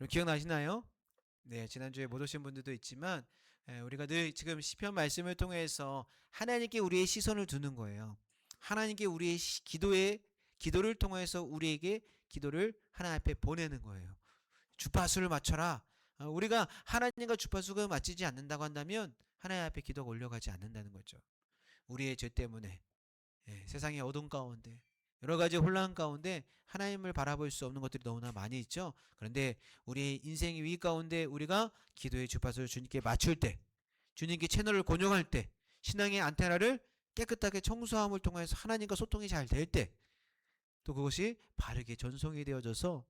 기억나시나요? 네, 지난주에 못 오신 분들도 있지만 우리가 늘 지금 시편 말씀을 통해서 하나님께 우리의 시선을 두는 거예요. 하나님께 우리의 기도를 통해서 우리에게 기도를 하나님 앞에 보내는 거예요. 주파수를 맞춰라. 우리가 하나님과 주파수가 맞지지 않는다고 한다면 하나님 앞에 기도가 올려가지 않는다는 거죠. 우리의 죄 때문에 세상의 어둠 가운데 여러 가지 혼란 가운데 하나님을 바라볼 수 없는 것들이 너무나 많이 있죠. 그런데 우리 인생의 위 가운데 우리가 기도의 주파수를 주님께 맞출 때, 주님께 채널을 고정할 때, 신앙의 안테나를 깨끗하게 청소함을 통해서 하나님과 소통이 잘 될 때, 또 그것이 바르게 전송이 되어져서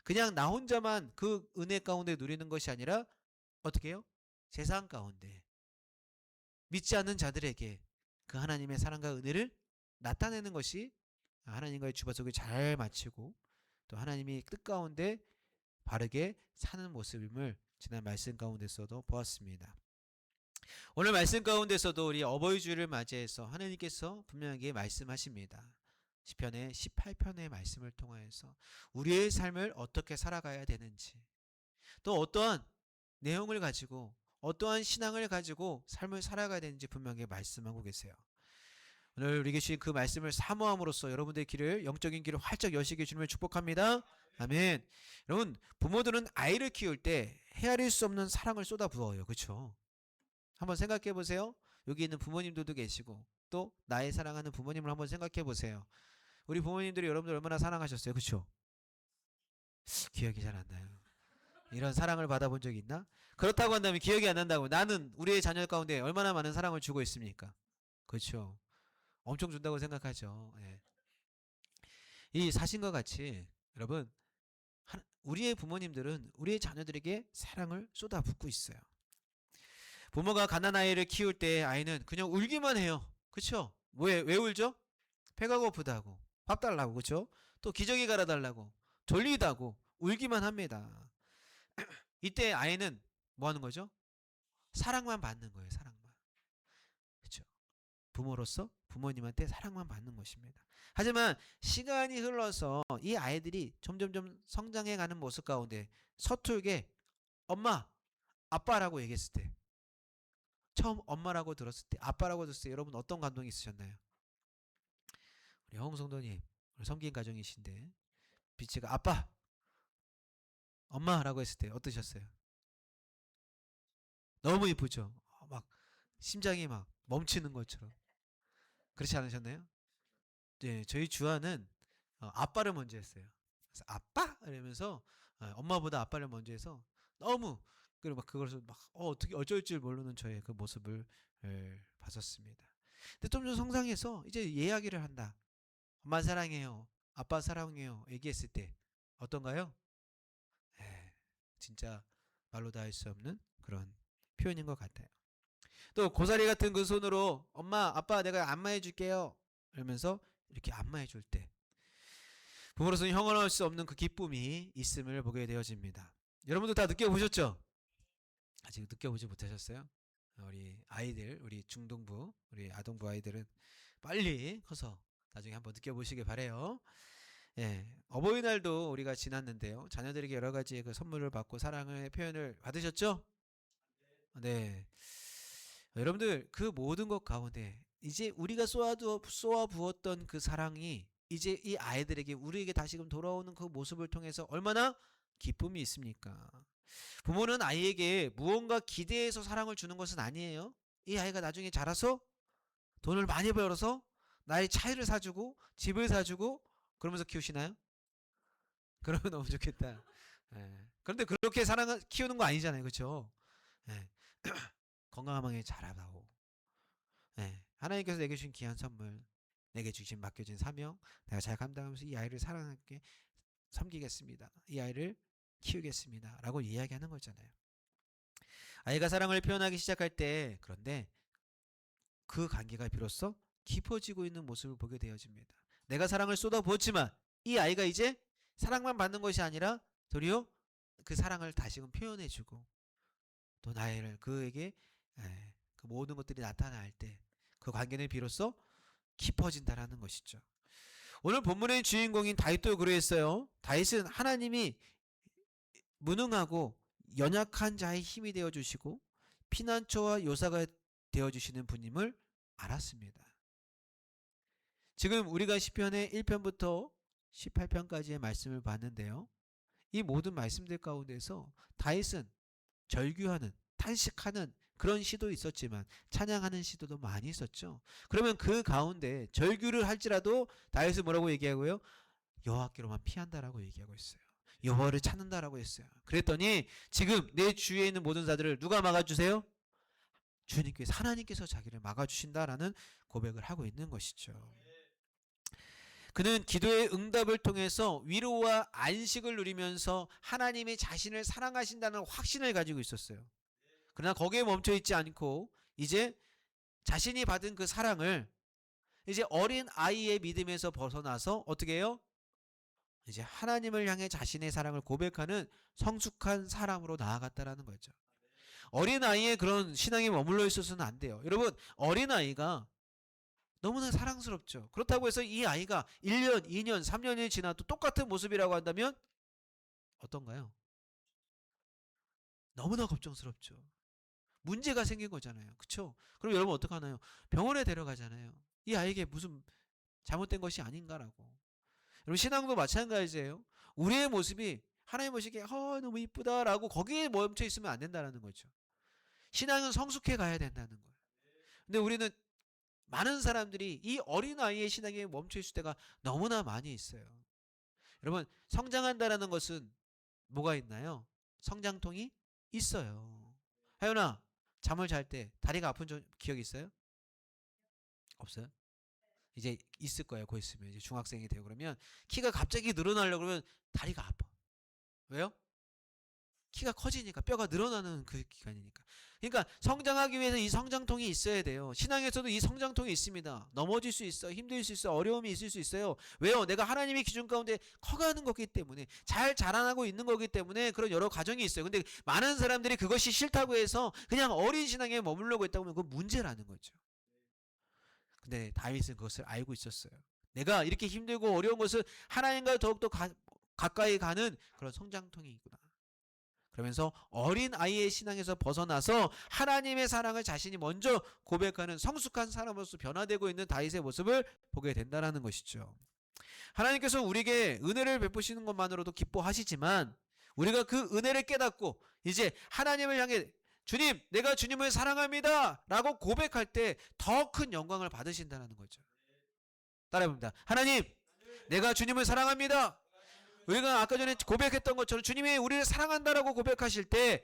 그냥 나 혼자만 그 은혜 가운데 누리는 것이 아니라 어떻게 해요? 세상 가운데 믿지 않는 자들에게 그 하나님의 사랑과 은혜를 나타내는 것이 하나님과의 주파수를 잘 맞추고 또 하나님이 뜻 가운데 바르게 사는 모습임을 지난 말씀 가운데서도 보았습니다. 오늘 말씀 가운데서도 우리 어버이 주일을 맞이해서 하나님께서 분명하게 말씀하십니다. 시편의 18편의 말씀을 통하여서 우리의 삶을 어떻게 살아가야 되는지, 또 어떠한 내용을 가지고 어떠한 신앙을 가지고 삶을 살아가야 되는지 분명히 말씀하고 계세요. 오늘 우리에게 주신 그 말씀을 사모함으로써 여러분들의 길을, 영적인 길을 활짝 여시게 주님을 축복합니다. 아멘. 여러분, 부모들은 아이를 키울 때 헤아릴 수 없는 사랑을 쏟아부어요. 그렇죠? 한번 생각해 보세요. 여기 있는 부모님들도 계시고 또 나의 사랑하는 부모님을 한번 생각해 보세요. 우리 부모님들이 여러분들 얼마나 사랑하셨어요. 그렇죠? 기억이 잘 안 나요. 이런 사랑을 받아본 적이 있나? 그렇다고 한다면 기억이 안 난다고 나는 우리의 자녀 가운데 얼마나 많은 사랑을 주고 있습니까? 그렇죠? 엄청 준다고 생각하죠. 예. 이 사신과 같이 여러분, 우리의 부모님들은 우리의 자녀들에게 사랑을 쏟아붓고 있어요. 부모가 갓난 아이를 키울 때 아이는 그냥 울기만 해요. 그렇죠? 왜 울죠? 배가 고프다고, 밥 달라고, 그렇죠? 또 기저귀 갈아달라고, 졸리다고 울기만 합니다. 이때 아이는 뭐 하는 거죠? 사랑만 받는 거예요. 사랑만. 그렇죠? 부모로서 부모님한테 사랑만 받는 것입니다. 하지만 시간이 흘러서 이 아이들이 점점점 성장해가는 모습 가운데 서툴게 엄마, 아빠라고 얘기했을 때, 처음 엄마라고 들었을 때, 아빠라고 들었을 때 여러분 어떤 감동이 있으셨나요? 우리 홍성도님, 우리 섬긴 가정이신데 비치가 아빠, 엄마라고 했을 때 어떠셨어요? 너무 이쁘죠? 막 심장이 막 멈추는 것처럼. 그렇지 않으셨나요? 네, 저희 주아는 아빠를 먼저 했어요. 그래서 아빠 이러면서 엄마보다 아빠를 먼저 해서 너무 그리고 막 그것을 막 어떻게 어쩔 줄 모르는 저의 그 모습을 봤었습니다. 근데 좀 성장해서 이제 이야기를 한다. 엄마 사랑해요. 아빠 사랑해요. 얘기했을 때 어떤가요? 에, 진짜 말로 다 할 수 없는 그런 표현인 것 같아요. 또 고사리 같은 그 손으로 엄마, 아빠 내가 안마해 줄게요. 이러면서 이렇게 안마해 줄 때 부모로서는 형언할 수 없는 그 기쁨이 있음을 보게 되어집니다. 여러분들 다 느껴보셨죠? 아직 느껴보지 못하셨어요? 우리 아이들, 우리 중등부, 우리 아동부 아이들은 빨리 커서 나중에 한번 느껴보시길 바래요. 예, 어버이날도 우리가 지났는데요. 자녀들에게 여러 가지의 그 선물을 받고 사랑의 표현을 받으셨죠? 네. 여러분들 그 모든 것 가운데 이제 우리가 쏘아 부었던 그 사랑이 이제 이 아이들에게 우리에게 다시금 돌아오는 그 모습을 통해서 얼마나 기쁨이 있습니까? 부모는 아이에게 무언가 기대해서 사랑을 주는 것은 아니에요. 이 아이가 나중에 자라서 돈을 많이 벌어서 나의 차를 사주고 집을 사주고 그러면서 키우시나요? 그러면 너무 좋겠다. 예. 그런데 그렇게 사랑을 키우는 거 아니잖아요. 그렇죠? 예. 건강하게 자라다오. 예. 하나님께서 내게 주신 귀한 선물, 내게 주신 맡겨진 사명, 내가 잘 감당하면서 이 아이를 사랑하게 섬기겠습니다. 이 아이를 키우겠습니다. 라고 이야기하는 거잖아요. 아이가 사랑을 표현하기 시작할 때, 그런데 그 관계가 비로소 깊어지고 있는 모습을 보게 되어집니다. 내가 사랑을 쏟아부었지만 이 아이가 이제 사랑만 받는 것이 아니라 도리어 그 사랑을 다시금 표현해주고 또 나를 그에게 그 모든 것들이 나타날 때 그 관계는 비로소 깊어진다라는 것이죠. 오늘 본문의 주인공인 다윗도 그러했어요. 다윗은 하나님이 무능하고 연약한 자의 힘이 되어 주시고 피난처와 요사가 되어 주시는 분임을 알았습니다. 지금 우리가 시편의 1편부터 18편까지의 말씀을 봤는데요. 이 모든 말씀들 가운데서 다윗은 절규하는, 탄식하는 그런 시도 있었지만 찬양하는 시도도 많이 있었죠. 그러면 그 가운데 절규를 할지라도 다윗은 뭐라고 얘기하고요? 여호와께로만 피한다라고 얘기하고 있어요. 여호와를 찾는다라고 했어요. 그랬더니 지금 내 주위에 있는 모든 자들을 누가 막아주세요? 주님께서, 하나님께서 자기를 막아주신다라는 고백을 하고 있는 것이죠. 그는 기도의 응답을 통해서 위로와 안식을 누리면서 하나님이 자신을 사랑하신다는 확신을 가지고 있었어요. 그러나 거기에 멈춰 있지 않고 이제 자신이 받은 그 사랑을 이제 어린 아이의 믿음에서 벗어나서 어떻게 해요? 이제 하나님을 향해 자신의 사랑을 고백하는 성숙한 사람으로 나아갔다라는 거죠. 어린 아이의 그런 신앙에 머물러 있어서는 안 돼요. 여러분, 어린 아이가 너무나 사랑스럽죠. 그렇다고 해서 이 아이가 1년, 2년, 3년이 지나도 똑같은 모습이라고 한다면 어떤가요? 너무나 걱정스럽죠. 문제가 생긴 거잖아요. 그렇죠? 그럼 여러분 어떡하나요? 병원에 데려가잖아요. 이 아이에게 무슨 잘못된 것이 아닌가라고. 여러분 신앙도 마찬가지예요. 우리의 모습이 하나님 보시기에 너무 이쁘다라고 거기에 멈춰 있으면 안 된다는 거죠. 신앙은 성숙해 가야 된다는 거예요. 근데 우리는 많은 사람들이 이 어린아이의 신앙에 멈춰 있을 때가 너무나 많이 있어요. 여러분 성장한다라는 것은 뭐가 있나요? 성장통이 있어요. 하연아, 잠을 잘 때 다리가 아픈 기억 있어요? 없어요? 이제 있을 거예요. 곧 있으면 이제 중학생이 되고 그러면 키가 갑자기 늘어나려고 그러면 다리가 아파. 왜요? 키가 커지니까, 뼈가 늘어나는 그 기간이니까. 그러니까 성장하기 위해서 이 성장통이 있어야 돼요. 신앙에서도 이 성장통이 있습니다. 넘어질 수 있어, 힘들 수 있어, 어려움이 있을 수 있어요. 왜요? 내가 하나님의 기준 가운데 커가는 거기 때문에, 잘 자라나고 있는 거기 때문에 그런 여러 과정이 있어요. 근데 많은 사람들이 그것이 싫다고 해서 그냥 어린 신앙에 머물러고 있다고 하면 그건 문제라는 거죠. 근데 다윗은 그것을 알고 있었어요. 내가 이렇게 힘들고 어려운 것은 하나님과 더욱더 가까이 가는 그런 성장통이구나. 그러면서 어린 아이의 신앙에서 벗어나서 하나님의 사랑을 자신이 먼저 고백하는 성숙한 사람으로서 변화되고 있는 다윗의 모습을 보게 된다는 것이죠. 하나님께서 우리에게 은혜를 베푸시는 것만으로도 기뻐하시지만 우리가 그 은혜를 깨닫고 이제 하나님을 향해 주님, 내가 주님을 사랑합니다 라고 고백할 때 더 큰 영광을 받으신다는 거죠. 따라해봅니다. 하나님, 내가 주님을 사랑합니다. 우리가 아까 전에 고백했던 것처럼 주님이 우리를 사랑한다라고 고백하실 때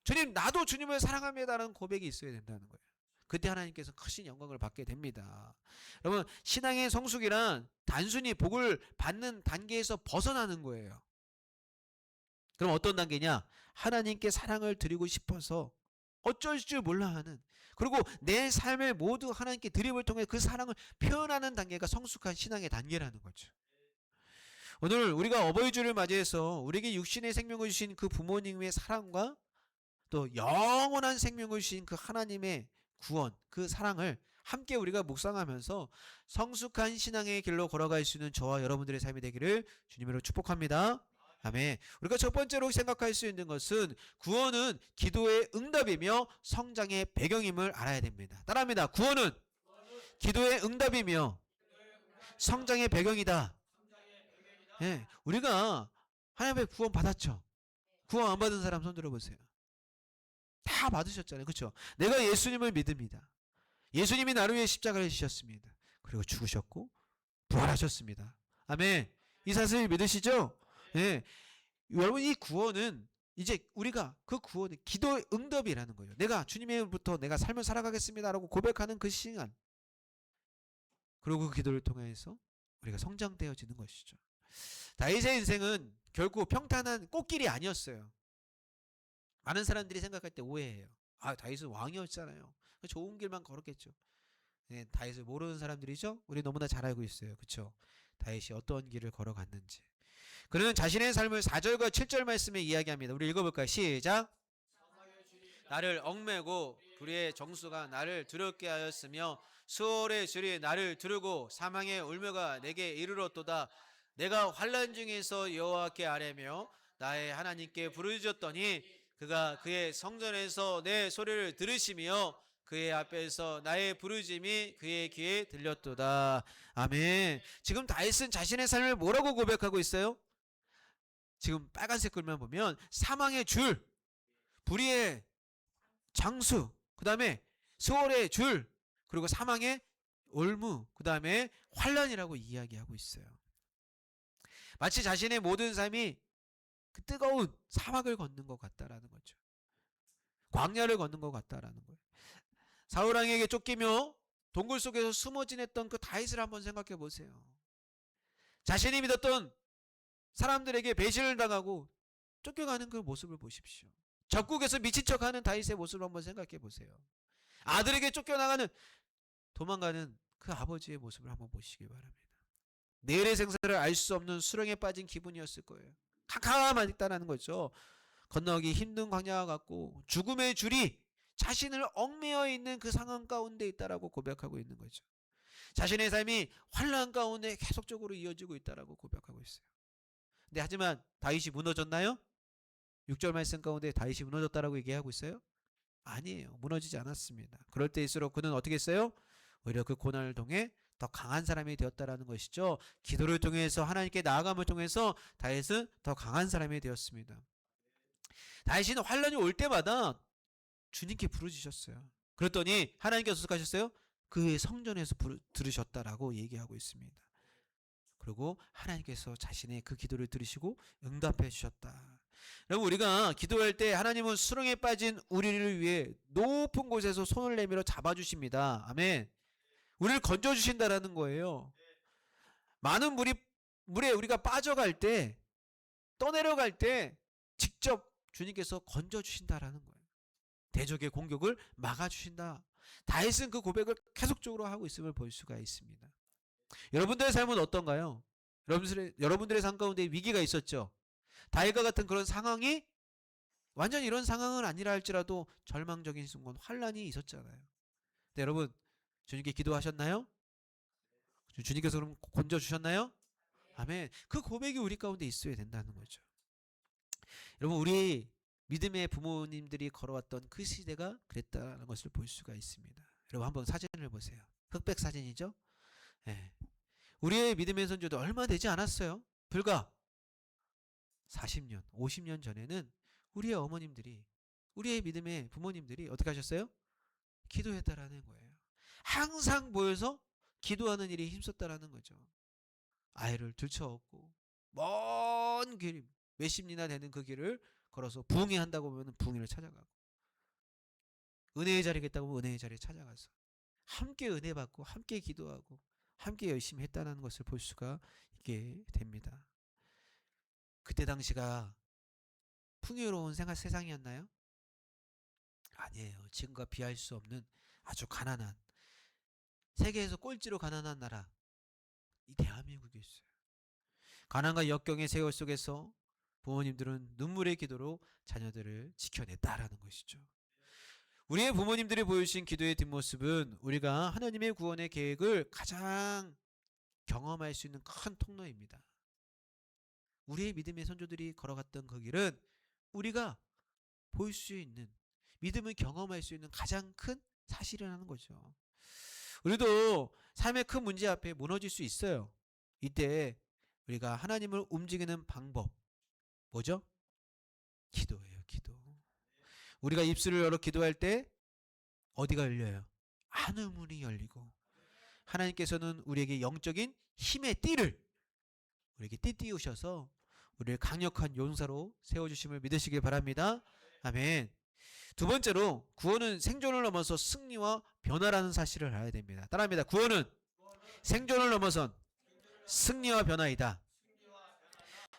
주님, 나도 주님을 사랑합니다라는 고백이 있어야 된다는 거예요. 그때 하나님께서 크신 영광을 받게 됩니다. 여러분, 신앙의 성숙이란 단순히 복을 받는 단계에서 벗어나는 거예요. 그럼 어떤 단계냐? 하나님께 사랑을 드리고 싶어서 어쩔 줄 몰라 하는, 그리고 내 삶을 모두 하나님께 드림을 통해 그 사랑을 표현하는 단계가 성숙한 신앙의 단계라는 거죠. 오늘 우리가 어버이 주를 맞이해서 우리에게 육신의 생명을 주신 그 부모님의 사랑과 또 영원한 생명을 주신 그 하나님의 구원, 그 사랑을 함께 우리가 묵상하면서 성숙한 신앙의 길로 걸어갈 수 있는 저와 여러분들의 삶이 되기를 주님으로 축복합니다. 아멘. 우리가 첫 번째로 생각할 수 있는 것은 구원은 기도의 응답이며 성장의 배경임을 알아야 됩니다. 따라합니다. 구원은 기도의 응답이며 성장의 배경이다. 예, 우리가 하나님의 구원 받았죠. 구원 안 받은 사람 손 들어보세요. 다 받으셨잖아요. 그렇죠? 내가 예수님을 믿습니다. 예수님이 나를 위해 십자가를 지셨습니다. 그리고 죽으셨고 부활하셨습니다. 아멘. 이 사실을 믿으시죠? 예. 여러분, 이 구원은 이제 우리가 그 구원은 기도의 응답이라는 거예요. 내가 주님으로부터 내가 삶을 살아가겠습니다라고 고백하는 그 시간, 그리고 그 기도를 통해서 우리가 성장되어지는 것이죠. 다윗의 인생은 결코 평탄한 꽃길이 아니었어요. 많은 사람들이 생각할 때 오해해요. 다윗은 왕이었잖아요. 좋은 길만 걸었겠죠. 네, 다윗을 모르는 사람들이죠. 우리 너무나 잘 알고 있어요. 그렇죠? 다윗이 어떤 길을 걸어갔는지. 그는 자신의 삶을 4절과 7절 말씀에 이야기합니다. 우리 읽어볼까요? 시작. 나를 얽매고 불의의 정수가 나를 두렵게 하였으며 수월의 줄이 나를 두르고 사망의 울매가 내게 이르렀도다. 내가 환난 중에서 여호와께 아뢰며 나의 하나님께 부르짖었더니 그가 그의 성전에서 내 소리를 들으시며 그의 앞에서 나의 부르짖음이 그의 귀에 들렸도다. 아멘. 지금 다윗은 자신의 삶을 뭐라고 고백하고 있어요? 지금 빨간색 글만 보면 사망의 줄, 불의의 장수, 그 다음에 수월의 줄, 그리고 사망의 올무, 그 다음에 환란이라고 이야기하고 있어요. 마치 자신의 모든 삶이 그 뜨거운 사막을 걷는 것 같다라는 거죠. 광야를 걷는 것 같다라는 거예요. 사울 왕에게 쫓기며 동굴 속에서 숨어 지냈던 그 다윗을 한번 생각해 보세요. 자신이 믿었던 사람들에게 배신을 당하고 쫓겨가는 그 모습을 보십시오. 적국에서 미친 척하는 다윗의 모습을 한번 생각해 보세요. 아들에게 쫓겨나가는 도망가는 그 아버지의 모습을 한번 보시기 바랍니다. 내일의 생사를 알 수 없는 수렁에 빠진 기분이었을 거예요. 캄캄하다는 거죠. 건너기 힘든 광야와 같고 죽음의 줄이 자신을 얽매여 있는 그 상황 가운데 있다라고 고백하고 있는 거죠. 자신의 삶이 환난 가운데 계속적으로 이어지고 있다라고 고백하고 있어요. 근데 하지만 다윗이 무너졌나요? 6절 말씀 가운데 다윗이 무너졌다라고 얘기하고 있어요? 아니에요. 무너지지 않았습니다. 그럴 때일수록 그는 어떻게 했어요? 오히려 그 고난을 통해 더 강한 사람이 되었다라는 것이죠. 기도를 통해서 하나님께 나아감을 통해서 다윗은 더 강한 사람이 되었습니다. 다윗은 환란이 올 때마다 주님께 부르짖으셨어요. 그랬더니 하나님께서 어떻게 하셨어요? 그의 성전에서 들으셨다라고 얘기하고 있습니다. 그리고 하나님께서 자신의 그 기도를 들으시고 응답해 주셨다. 여러분, 우리가 기도할 때 하나님은 수렁에 빠진 우리를 위해 높은 곳에서 손을 내밀어 잡아주십니다. 아멘. 우리를 건져주신다라는 거예요. 많은 물에 우리가 빠져갈 때, 떠내려갈 때 직접 주님께서 건져주신다라는 거예요. 대적의 공격을 막아주신다. 다윗은 그 고백을 계속적으로 하고 있음을 볼 수가 있습니다. 여러분들의 삶은 어떤가요? 여러분들의 삶 가운데 위기가 있었죠. 다윗과 같은 그런 상황이 완전 이런 상황은 아니라 할지라도 절망적인 순간 환란이 있었잖아요. 근데 여러분, 주님께 기도하셨나요? 주님께서 그럼 건져주셨나요? 아멘. 그 고백이 우리 가운데 있어야 된다는 거죠. 여러분, 우리 믿음의 부모님들이 걸어왔던 그 시대가 그랬다는 것을 볼 수가 있습니다. 여러분, 한번 사진을 보세요. 흑백 사진이죠? 네. 우리의 믿음의 선조도 얼마 되지 않았어요. 불과 40년, 50년 전에는 우리의 어머님들이, 우리의 믿음의 부모님들이 어떻게 하셨어요? 기도했다라는 거예요. 항상 모여서 기도하는 일이 힘썼다라는 거죠. 아이를 들쳐업고 먼 길, 몇십 리나 되는 그 길을 걸어서 부흥회 한다고 보면 부흥회를 찾아가고, 은혜의 자리겠다고 하면 은혜의 자리에 찾아가서 함께 은혜 받고 함께 기도하고 함께 열심히 했다는 것을 볼 수가 있게 됩니다. 그때 당시가 풍요로운 세상이었나요? 아니에요. 지금과 비할 수 없는 아주 가난한, 세계에서 꼴찌로 가난한 나라, 이 대한민국이 있어요. 가난과 역경의 세월 속에서 부모님들은 눈물의 기도로 자녀들을 지켜냈다라는 것이죠. 우리의 부모님들이 보여주신 기도의 뒷모습은 우리가 하나님의 구원의 계획을 가장 경험할 수 있는 큰 통로입니다. 우리의 믿음의 선조들이 걸어갔던 그 길은 우리가 볼 수 있는, 믿음을 경험할 수 있는 가장 큰 사실이라는 거죠. 우리도 삶의 큰 문제 앞에 무너질 수 있어요. 이때 우리가 하나님을 움직이는 방법 뭐죠? 기도예요. 기도. 우리가 입술을 열어 기도할 때 어디가 열려요? 하늘문이 열리고, 하나님께서는 우리에게 영적인 힘의 띠를 우리에게 띠띠우셔서 우리를 강력한 용사로 세워주심을 믿으시길 바랍니다. 아멘. 두 번째로, 구원은 생존을 넘어서 승리와 변화라는 사실을 알아야 됩니다. 따라합니다. 구원은 생존을 넘어선 승리와 변화이다.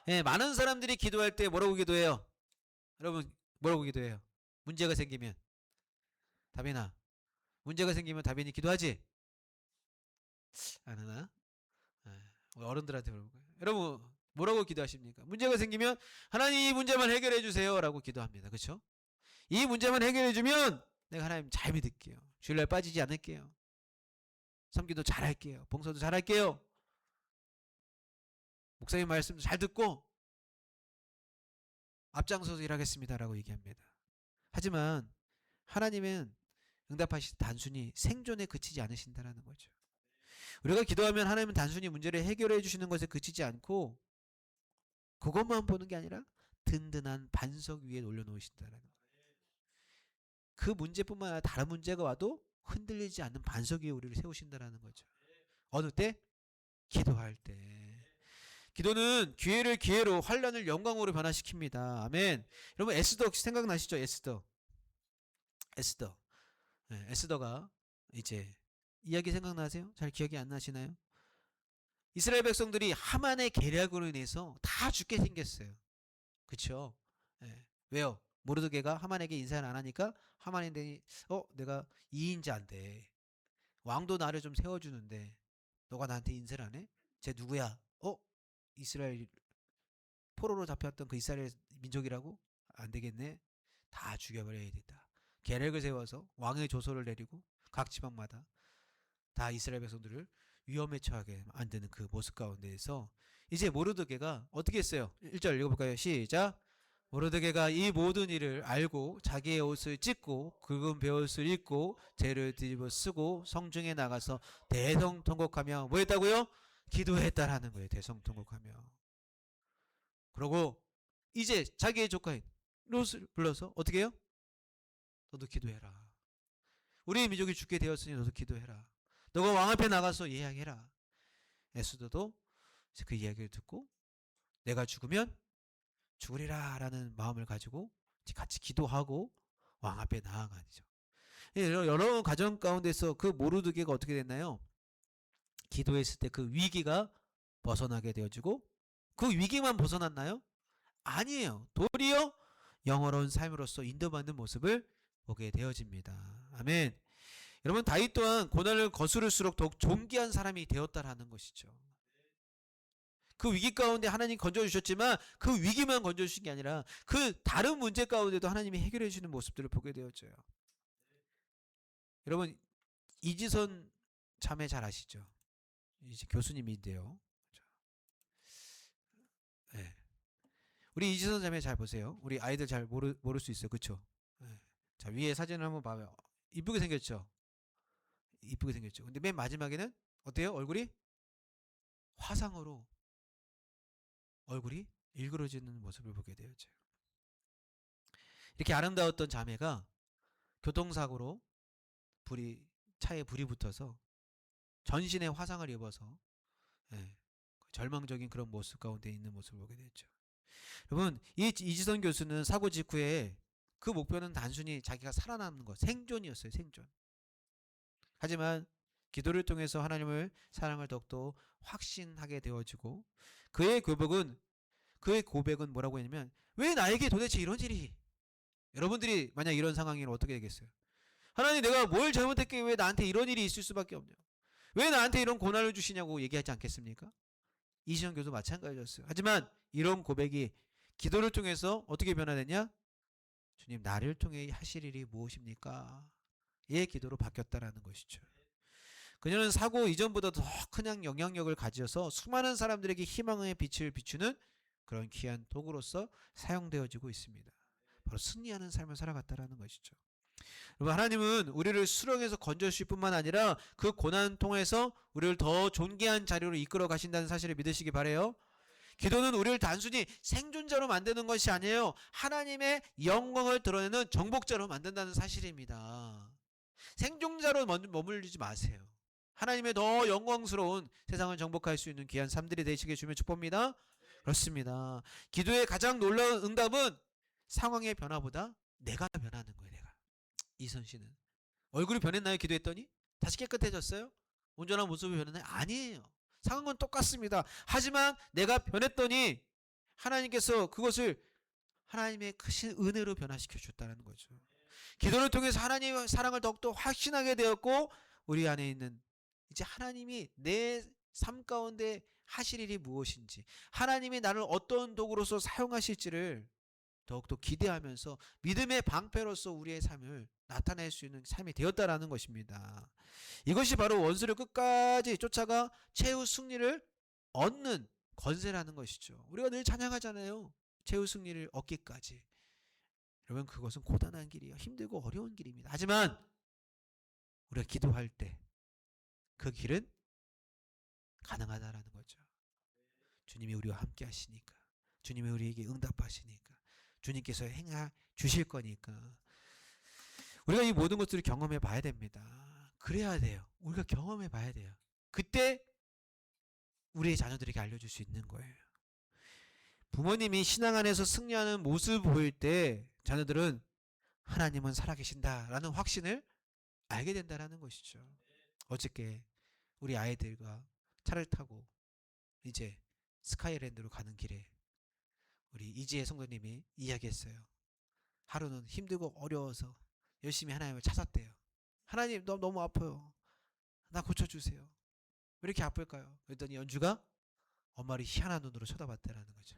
네, 많은 사람들이 기도할 때 뭐라고 기도해요? 여러분, 뭐라고 기도해요? 문제가 생기면. 다빈아, 문제가 생기면 다빈이 기도하지? 안 하나? 어른들한테 물어볼까요? 여러분, 뭐라고 기도하십니까? 문제가 생기면 하나님 이 문제만 해결해 주세요 라고 기도합니다. 그렇죠? 이 문제만 해결해 주면 내가 하나님 잘 믿을게요. 주일날 빠지지 않을게요. 섬기도 잘할게요. 봉사도 잘할게요. 목사님 말씀도 잘 듣고 앞장서서 일하겠습니다라고 얘기합니다. 하지만 하나님은 응답하실 때 단순히 생존에 그치지 않으신다라는 거죠. 우리가 기도하면 하나님은 단순히 문제를 해결해 주시는 것에 그치지 않고 그것만 보는 게 아니라 든든한 반석 위에 올려놓으신다는 거예요. 그 문제뿐만 아니라 다른 문제가 와도 흔들리지 않는 반석 위에 우리를 세우신다는 거죠. 어느 때? 기도할 때. 기도는 기회를 기회로, 환난을 영광으로 변화시킵니다. 아멘. 여러분 에스더 혹시 생각나시죠? 에스더. 네, 에스더가 이제 이야기 생각나세요? 잘 기억이 안 나시나요? 이스라엘 백성들이 하만의 계략으로 인해서 다 죽게 생겼어요. 그렇죠? 네. 왜요? 모르드게가 하만에게 인사를 안 하니까 하만이 내가 2인자인데 왕도 나를 좀 세워주는데 너가 나한테 인사를 안 해? 쟤 누구야? 이스라엘 포로로 잡혔던 그 이스라엘 민족이라고? 안 되겠네. 다 죽여버려야 된다. 계략을 세워서 왕의 조서를 내리고 각 지방마다 다 이스라엘 백성들을 위험에 처하게 만드는 그 모습 가운데에서 이제 모르드게가 어떻게 했어요? 1절 읽어볼까요? 시작. 모르드게가 이 모든 일을 알고 자기의 옷을 찢고 굵은 베옷을 입고 재를 뒤집어 쓰고 성중에 나가서 대성통곡하며 뭐 했다고요? 기도했다라는 거예요. 대성통곡하며. 그러고 이제 자기의 조카인 롯을 불러서 어떻게 해요? 너도 기도해라. 우리의 민족이 죽게 되었으니 너도 기도해라. 너가 왕 앞에 나가서 이야기해라. 에스더도 그 이야기를 듣고 내가 죽으면 죽으리라 라는 마음을 가지고 같이 기도하고 왕 앞에 나아가죠. 여러 가정 가운데서 그 모르드게가 어떻게 됐나요? 기도했을 때 그 위기가 벗어나게 되어지고 그 위기만 벗어났나요? 아니에요. 도리어 영어로운 삶으로서 인도받는 모습을 보게 되어집니다. 아멘. 여러분 다윗 또한 고난을 거스를수록 더욱 존귀한 사람이 되었다라는 것이죠. 그 위기 가운데 하나님 건져주셨지만 그 위기만 건져주신 게 아니라 그 다른 문제 가운데도 하나님이 해결해 주시는 모습들을 보게 되었죠. 여러분 이지선 자매 잘 아시죠? 이제 교수님인데요. 네. 우리 이지선 자매 잘 보세요. 우리 아이들 잘 모를 수 있어요. 그렇죠? 네. 자 위에 사진을 한번 봐요. 이쁘게 생겼죠? 이쁘게 생겼죠. 근데 맨 마지막에는 어때요? 얼굴이 화상으로 얼굴이 일그러지는 모습을 보게 되었죠. 이렇게 아름다웠던 자매가 교통사고로 차에 불이 붙어서 전신에 화상을 입어서 절망적인 그런 모습 가운데 있는 모습을 보게 됐죠. 여러분 이지선 교수는 사고 직후에 그 목표는 단순히 자기가 살아남는 것, 생존이었어요. 생존. 하지만 기도를 통해서 하나님을 사랑을 더욱더 확신하게 되어지고 그의 고백은 뭐라고 했냐면 왜 나에게 도대체 이런 일이 여러분들이 만약 이런 상황이면 어떻게 되겠어요? 하나님 내가 뭘 잘못했기에 왜 나한테 이런 일이 있을 수밖에 없냐? 왜 나한테 이런 고난을 주시냐고 얘기하지 않겠습니까? 이시영 교수 마찬가지였어요. 하지만 이런 고백이 기도를 통해서 어떻게 변화됐냐? 주님 나를 통해 하실 일이 무엇입니까? 의 기도로 바뀌었다라는 것이죠. 그녀는 사고 이전보다 더 큰 영향력을 가져서 수많은 사람들에게 희망의 빛을 비추는 그런 귀한 도구로서 사용되어지고 있습니다. 바로 승리하는 삶을 살아갔다라는 것이죠. 여러분 하나님은 우리를 수렁에서 건져주실 뿐만 아니라 그 고난 통해서 우리를 더 존귀한 자리로 이끌어 가신다는 사실을 믿으시기 바라요. 기도는 우리를 단순히 생존자로 만드는 것이 아니에요. 하나님의 영광을 드러내는 정복자로 만든다는 사실입니다. 생존자로 머물리지 마세요. 하나님의 더 영광스러운 세상을 정복할 수 있는 귀한 삶들이 되시게 주면 축복합니다. 그렇습니다. 기도의 가장 놀라운 응답은 상황의 변화보다 내가 변하는 거예요. 내가. 이선 씨는 얼굴이 변했나요? 기도했더니 다시 깨끗해졌어요? 온전한 모습이 변했나요? 아니에요. 상황은 똑같습니다. 하지만 내가 변했더니 하나님께서 그것을 하나님의 크신 은혜로 변화시켜 주셨다는 거죠. 기도를 통해서 하나님의 사랑을 더욱더 확신하게 되었고 우리 안에 있는 이제 하나님이 내 삶 가운데 하실 일이 무엇인지 하나님이 나를 어떤 도구로서 사용하실지를 더욱더 기대하면서 믿음의 방패로서 우리의 삶을 나타낼 수 있는 삶이 되었다라는 것입니다. 이것이 바로 원수를 끝까지 쫓아가 최후 승리를 얻는 권세라는 것이죠. 우리가 늘 찬양하잖아요. 최후 승리를 얻기까지. 여러분, 그것은 고단한 길이에요. 힘들고 어려운 길입니다. 하지만 우리가 기도할 때 그 길은 가능하다라는 거죠. 주님이 우리와 함께 하시니까, 주님이 우리에게 응답하시니까, 주님께서 행하 주실 거니까 우리가 이 모든 것들을 경험해 봐야 됩니다. 그래야 돼요. 우리가 경험해 봐야 돼요. 그때 우리의 자녀들에게 알려줄 수 있는 거예요. 부모님이 신앙 안에서 승리하는 모습을 보일 때 자녀들은 하나님은 살아계신다라는 확신을 알게 된다라는 것이죠. 어저께 우리 아이들과 차를 타고 이제 스카이랜드로 가는 길에 우리 이지혜 성도님이 이야기했어요. 하루는 힘들고 어려워서 열심히 하나님을 찾았대요. 하나님, 너무 아파요. 나 고쳐주세요. 왜 이렇게 아플까요? 그랬더니 연주가 엄마를 희한한 눈으로 쳐다봤다라는 거죠.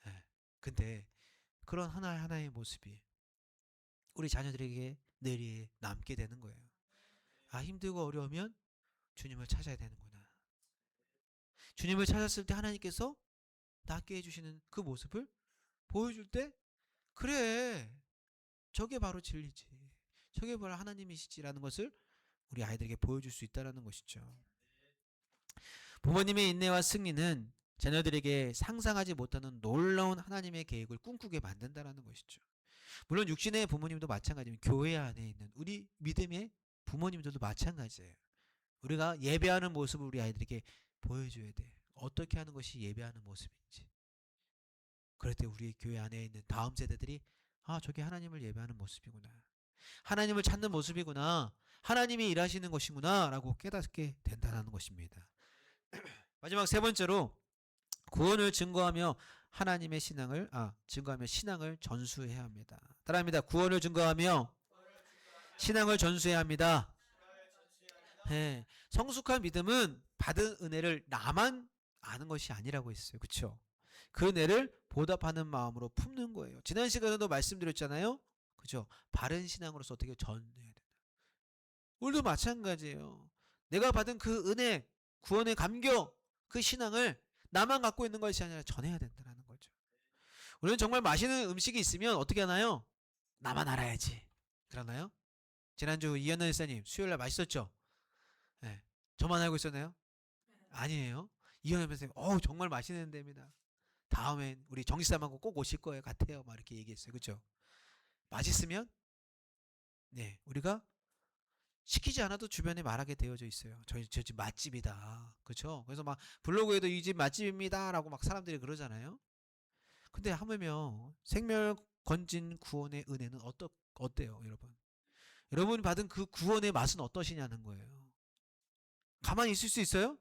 네. 근데 그런 하나하나의 모습이 우리 자녀들에게 늘 남게 되는 거예요. 아, 힘들고 어려우면 주님을 찾아야 되는구나. 주님을 찾았을 때 하나님께서 낫게 해주시는 그 모습을 보여줄 때, 그래, 저게 바로 진리지, 저게 바로 하나님이시지라는 것을 우리 아이들에게 보여줄 수 있다는 것이죠. 부모님의 인내와 승리는 자녀들에게 상상하지 못하는 놀라운 하나님의 계획을 꿈꾸게 만든다는 것이죠. 물론 육신의 부모님도 마찬가지입니다. 교회 안에 있는 우리 믿음의 부모님들도 마찬가지예요. 우리가 예배하는 모습을 우리 아이들에게 보여줘야 돼. 어떻게 하는 것이 예배하는 모습인지. 그럴 때 우리 교회 안에 있는 다음 세대들이, 아, 저게 하나님을 예배하는 모습이구나, 하나님을 찾는 모습이구나, 하나님이 일하시는 것이구나 라고 깨닫게 된다는 것입니다. 마지막 세 번째로, 구원을 증거하며 하나님의 증거하며 신앙을 전수해야 합니다. 따라합니다. 구원을 증거하며 신앙을 전수해야 합니다. 네. 성숙한 믿음은 받은 은혜를 나만 아는 것이 아니라고 했어요. 그렇죠? 그 은혜를 보답하는 마음으로 품는 거예요. 지난 시간에도 말씀드렸잖아요. 그죠? 바른 신앙으로서 어떻게 전해야 된다. 우리도 마찬가지예요. 내가 받은 그 은혜, 구원의 감격, 그 신앙을 나만 갖고 있는 것이 아니라 전해야 된다는 거죠. 우리는 정말 맛있는 음식이 있으면 어떻게 하나요? 나만 알아야지. 그러나요? 지난주 이현우 일사님 수요일날 맛있었죠? 네. 저만 알고 있었나요? 아니에요. 이현우 선생님, 정말 맛있는 데입니다. 다음엔 우리 정식사람하고 꼭 오실 거예요. 같아요. 막 이렇게 얘기했어요. 그렇죠? 맛있으면 네, 우리가 시키지 않아도 주변에 말하게 되어져 있어요. 저 집 맛집이다. 그렇죠? 그래서 막 블로그에도 이 집 맛집입니다라고 막 사람들이 그러잖아요. 근데 하물며 생명 건진 구원의 은혜는 어때요, 여러분? 여러분이 받은 그 구원의 맛은 어떠시냐는 거예요. 가만히 있을 수 있어요?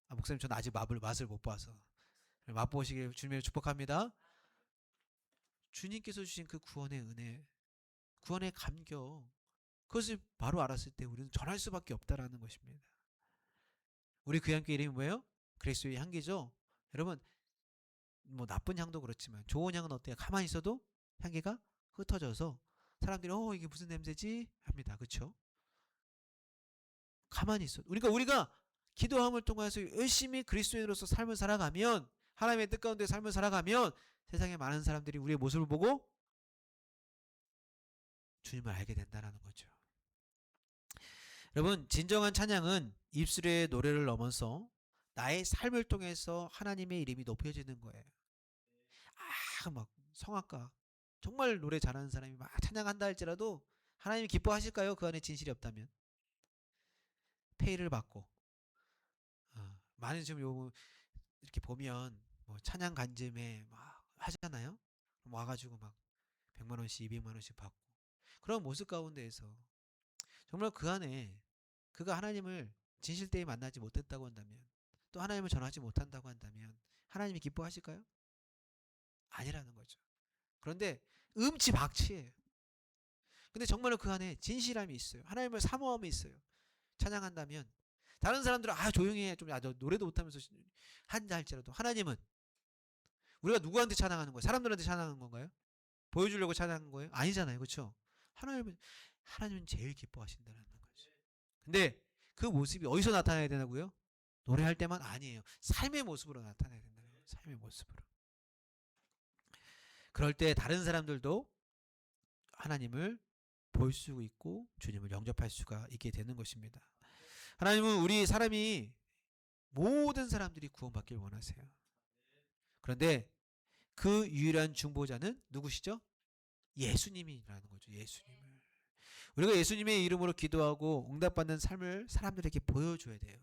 목사님, 저는 아직 맛을 못 봐서. 맛보시길 주님을 축복합니다. 주님께서 주신 그 구원의 은혜, 구원의 감격, 그것을 바로 알았을 때 우리는 전할 수밖에 없다라는 것입니다. 우리 귀한교회 이름이 뭐예요? 그리스도의 향기죠. 여러분, 뭐 나쁜 향도 그렇지만 좋은 향은 어때요? 가만히 있어도 향기가 흩어져서 사람들이 이게 무슨 냄새지? 합니다. 그렇죠? 가만히 있어. 우리가 기도함을 통해서 열심히 그리스도인으로서 삶을 살아가면, 하나님의 뜻 가운데 삶을 살아가면 세상에 많은 사람들이 우리의 모습을 보고 주님을 알게 된다는 거죠. 여러분, 진정한 찬양은 입술의 노래를 넘어서 나의 삶을 통해서 하나님의 이름이 높여지는 거예요. 막 성악가 정말 노래 잘하는 사람이 막 찬양한다 할지라도 하나님이 기뻐하실까요? 그 안에 진실이 없다면. 페이를 받고 많은 지금 이렇게 보면 뭐 찬양 간증회 막 하잖아요. 그럼 와가지고 막 100만 원씩 200만 원씩 받고, 그런 모습 가운데에서 정말 그 안에 그가 하나님을 진실되이 만나지 못했다고 한다면, 또 하나님을 전하지 못한다고 한다면 하나님이 기뻐하실까요? 아니라는 거죠. 그런데 음치박치예요. 근데 정말로 그 안에 진실함이 있어요. 하나님을 사모함이 있어요. 찬양한다면 다른 사람들은 조용히 해, 너 노래도 못하면서 한다 할지라도, 하나님은 우리가 누구한테 찬양하는 거예요? 사람들한테 찬양하는 건가요? 보여주려고 찬양하는 거예요? 아니잖아요. 그렇죠? 하나님은 제일 기뻐하신다는 거죠. 근데 그 모습이 어디서 나타나야 되나고요? 노래할 때만 아니에요. 삶의 모습으로 나타나야 된다는 거예요. 삶의 모습으로. 그럴 때 다른 사람들도 하나님을 볼 수 있고 주님을 영접할 수가 있게 되는 것입니다. 하나님은 우리 사람이 모든 사람들이 구원받길 원하세요. 그런데 그 유일한 중보자는 누구시죠? 예수님이라는 거죠. 예수님을. 우리가 예수님의 이름으로 기도하고 응답받는 삶을 사람들에게 보여줘야 돼요.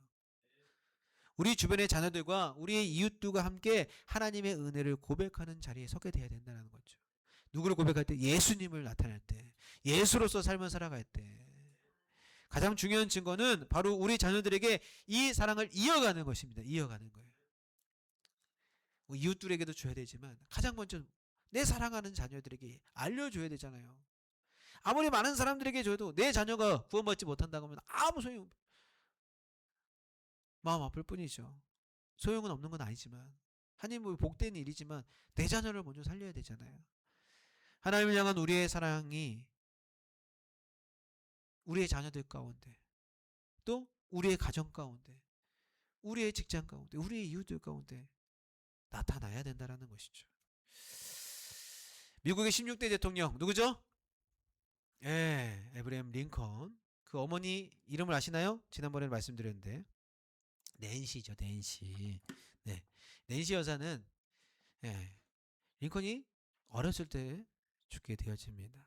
우리 주변의 자녀들과 우리의 이웃들과 함께 하나님의 은혜를 고백하는 자리에 서게 돼야 된다는 거죠. 누구를 고백할 때? 예수님을 나타낼 때, 예수로서 삶을 살아갈 때. 가장 중요한 증거는 바로 우리 자녀들에게 이 사랑을 이어가는 것입니다. 이어가는 거예요. 이웃들에게도 줘야 되지만 가장 먼저 내 사랑하는 자녀들에게 알려줘야 되잖아요. 아무리 많은 사람들에게 줘도 내 자녀가 구원받지 못한다고 하면 아무 소용, 마음 아플 뿐이죠. 소용은 없는 건 아니지만, 하나님은 복된 일이지만 내 자녀를 먼저 살려야 되잖아요. 하나님을 향한 우리의 사랑이 우리의 자녀들 가운데, 또 우리의 가정 가운데, 우리의 직장 가운데, 우리의 이웃들 가운데 나타나야 된다는 것이죠. 미국의 16대 대통령 누구죠? 예, 에브라임 링컨. 그 어머니 이름을 아시나요? 지난번에 말씀드렸는데 낸시죠, 낸시. 네, 낸시 여사는 예, 링컨이 어렸을 때 죽게 되어집니다.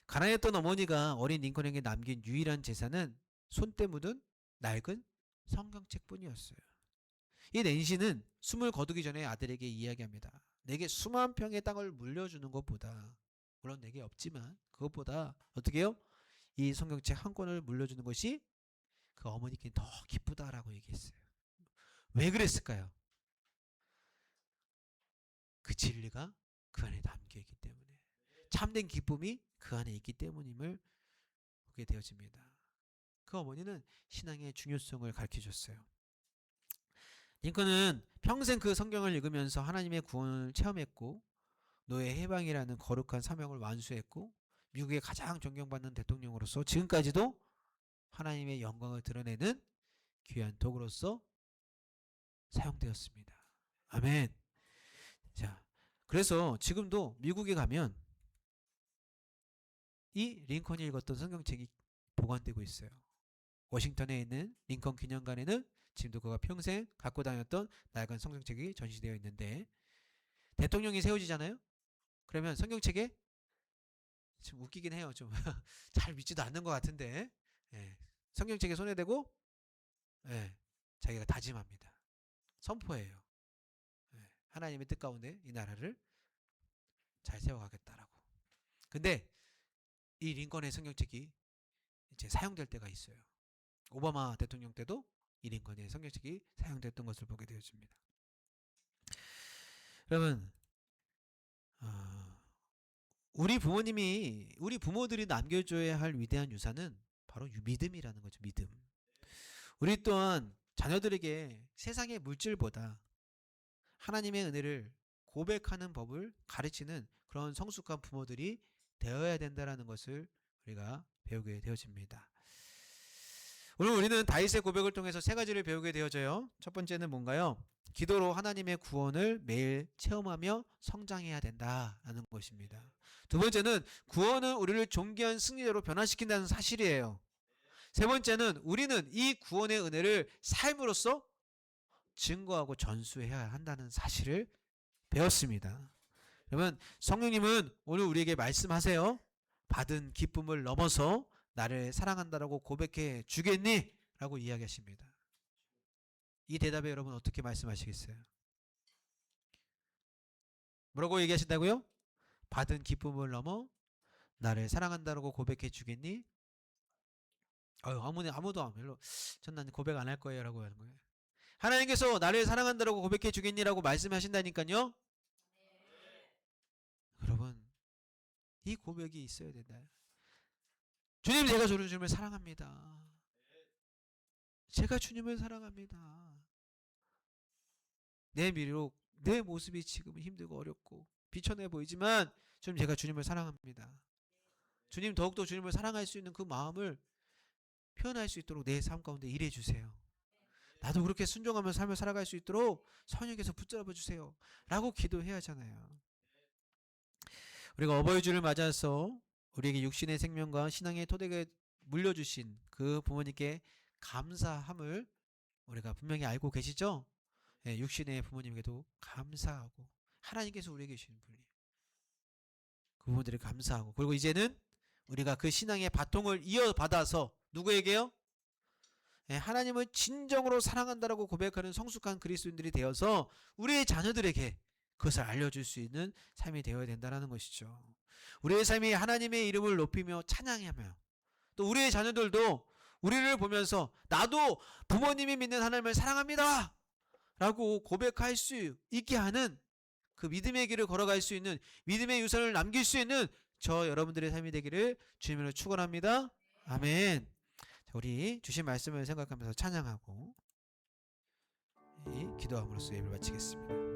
가난했던 어머니가 어린 링컨에게 남긴 유일한 재산은 손때 묻은 낡은 성경책뿐이었어요. 이 낸시는 숨을 거두기 전에 아들에게 이야기합니다. 내게 수만 평의 땅을 물려주는 것보다, 물론 내게 없지만 그것보다 어떻게 해요? 이 성경책 한 권을 물려주는 것이 그 어머니께 더 기쁘다라고 얘기했어요. 왜 그랬을까요? 그 진리가 그 안에 담겨있기 때문에, 참된 기쁨이 그 안에 있기 때문임을 보게 되어집니다. 그 어머니는 신앙의 중요성을 가르쳐줬어요. 링컨은 평생 그 성경을 읽으면서 하나님의 구원을 체험했고 노예 해방이라는 거룩한 사명을 완수했고 미국의 가장 존경받는 대통령으로서 지금까지도 하나님의 영광을 드러내는 귀한 도구로서 사용되었습니다. 아멘. 자, 그래서 지금도 미국에 가면 이 링컨이 읽었던 성경책이 보관되고 있어요. 워싱턴에 있는 링컨 기념관에는 지금도 그가 평생 갖고 다녔던 낡은 성경책이 전시되어 있는데, 대통령이 세워지잖아요. 그러면 성경책에 좀 웃기긴 해요. 좀 잘 믿지도 않는 것 같은데, 예, 성경책에 손에 대고 예, 자기가 다짐합니다. 선포해요. 예, 하나님의 뜻 가운데 이 나라를 잘 세워가겠다라고. 근데 이 링컨의 성경책이 이제 사용될 때가 있어요. 오바마 대통령 때도 이 링컨의 성경책이 사용됐던 것을 보게 되어집니다. 여러분, 우리 부모들이 남겨줘야 할 위대한 유산은 바로 믿음이라는 거죠. 믿음. 우리 또한 자녀들에게 세상의 물질보다 하나님의 은혜를 고백하는 법을 가르치는 그런 성숙한 부모들이 되어야 된다는 것을 우리가 배우게 되어집니다. 오늘 우리는 다윗의 고백을 통해서 세 가지를 배우게 되어져요. 첫 번째는 뭔가요? 기도로 하나님의 구원을 매일 체험하며 성장해야 된다라는 것입니다. 두 번째는 구원은 우리를 존귀한 승리자로 변화시킨다는 사실이에요. 세 번째는 우리는 이 구원의 은혜를 삶으로써 증거하고 전수해야 한다는 사실을 배웠습니다. 그러면 성령님은 오늘 우리에게 말씀하세요. 받은 기쁨을 넘어서 나를 사랑한다라고 고백해 주겠니? 라고 이야기하십니다. 이 대답에 여러분 어떻게 말씀하시겠어요? 뭐라고 얘기하신다고요? 받은 기쁨을 넘어 나를 사랑한다라고 고백해 주겠니? 아무도 안 별로 난 고백 안 할 거예요 라고 하는 거예요. 하나님께서 나를 사랑한다라고 고백해 주겠니라고 말씀하신다니까요. 여러분, 이 고백이 있어야 된다. 주님, 제가 주님을 사랑합니다. 제가 주님을 사랑합니다. 내 미래로 내 모습이 지금 힘들고 어렵고 비천해 보이지만 주님, 제가 주님을 사랑합니다. 주님, 더욱더 주님을 사랑할 수 있는 그 마음을 표현할 수 있도록 내 삶 가운데 일해 주세요. 나도 그렇게 순종하며 삶을 살아갈 수 있도록 성령께서 붙잡아 주세요 라고 기도해야 하잖아요. 우리가 어버이 주를 맞아서 우리에게 육신의 생명과 신앙의 토대를 물려주신 그 부모님께 감사함을 우리가 분명히 알고 계시죠? 예, 육신의 부모님에게도 감사하고 하나님께서 우리에게 주신 분이에요. 그분들이 감사하고, 그리고 이제는 우리가 그 신앙의 바통을 이어받아서 누구에게요? 예, 하나님을 진정으로 사랑한다라고 고백하는 성숙한 그리스도인들이 되어서 우리의 자녀들에게 그것을 알려줄 수 있는 삶이 되어야 된다는 것이죠. 우리의 삶이 하나님의 이름을 높이며 찬양하며, 또 우리의 자녀들도 우리를 보면서 나도 부모님이 믿는 하나님을 사랑합니다 라고 고백할 수 있게 하는, 그 믿음의 길을 걸어갈 수 있는, 믿음의 유산을 남길 수 있는 저 여러분들의 삶이 되기를 주님으로 축원합니다. 아멘. 자, 우리 주신 말씀을 생각하면서 찬양하고 기도함으로써 예배를 마치겠습니다.